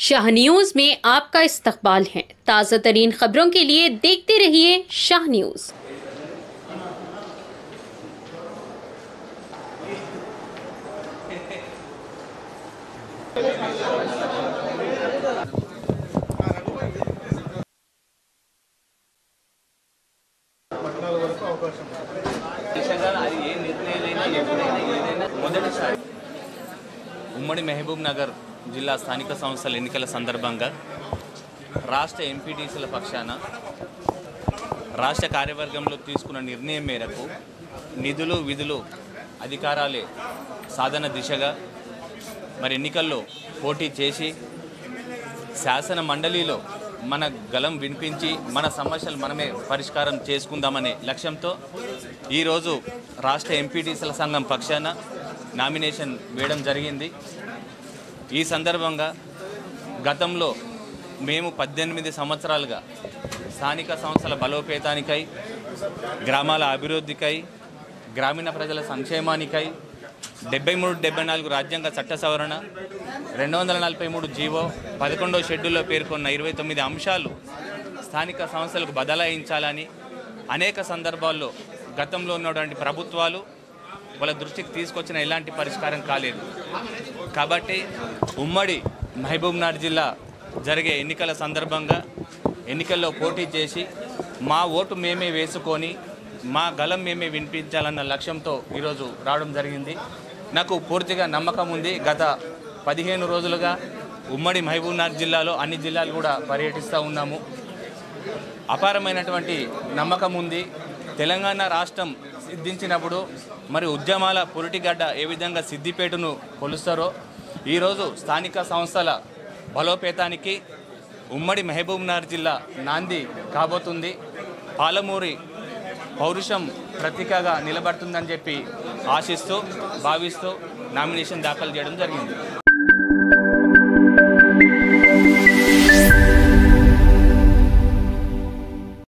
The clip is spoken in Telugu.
शाह न्यूज में आपका इस्तकबाल है। ताज़ा तरीन खबरों के लिए देखते रहिए शाह न्यूज। ఉమ్మడి మహబూబ్ నగర్ జిల్లా స్థానిక సంస్థల ఎన్నికల సందర్భంగా రాష్ట్ర ఎంపీటీసీల పక్షాన రాష్ట్ర కార్యవర్గంలో తీసుకున్న నిర్ణయం మేరకు నిధులు విధులు అధికారాలే సాధన దిశగా మరి ఎన్నికల్లో పోటీ చేసి శాసన మండలిలో మన గలం వినిపించి మన సమస్యలు మనమే పరిష్కారం చేసుకుందామనే లక్ష్యంతో ఈరోజు రాష్ట్ర ఎంపీటీసీల సంఘం పక్షాన నామినేషన్ వేయడం జరిగింది। ఈ సందర్భంగా గతంలో మేము 18 సంవత్సరాలుగా స్థానిక సంస్థల బలోపేతానికై, గ్రామాల అభివృద్ధికై, గ్రామీణ ప్రజల సంక్షేమానికై 73-74 రాజ్యాంగ చట్ట సవరణ, 243 జీవో 11వ షెడ్యూల్లో పేర్కొన్న 29 అంశాలు స్థానిక సంస్థలకు బదలాయించాలని అనేక సందర్భాల్లో గతంలో ఉన్నటువంటి ప్రభుత్వాలు వాళ్ళ దృష్టికి తీసుకొచ్చిన ఎలాంటి పరిష్కారం కాలేదు। కాబట్టి ఉమ్మడి మహబూబ్నగర్ జిల్లా జరిగే ఎన్నికల సందర్భంగా ఎన్నికల్లో పోటీ చేసి మా ఓటు మేమే వేసుకొని మా గలం మేమే వినిపించాలన్న లక్ష్యంతో ఈరోజు రావడం జరిగింది। నాకు పూర్తిగా నమ్మకం ఉంది। గత 15 రోజులుగా ఉమ్మడి మహబూబ్నగర్ జిల్లాలో అన్ని జిల్లాలు కూడా పర్యటిస్తూ ఉన్నాము। అపారమైనటువంటి నమ్మకం ఉంది। తెలంగాణ రాష్ట్రం సిద్ధించినప్పుడు మరి ఉద్యమాల పురిటిగడ్డ ఏ విధంగా సిద్దిపేటను కొలుస్తారో ఈరోజు స్థానిక సంస్థల బలోపేతానికి ఉమ్మడి మహబూబ్నగర్ జిల్లా నాంది కాబోతుంది। పాలమూరి పౌరుషం ప్రతీకగా నిలబడుతుందని చెప్పి ఆశిస్తూ భావిస్తూ నామినేషన్ దాఖలు చేయడం జరిగింది।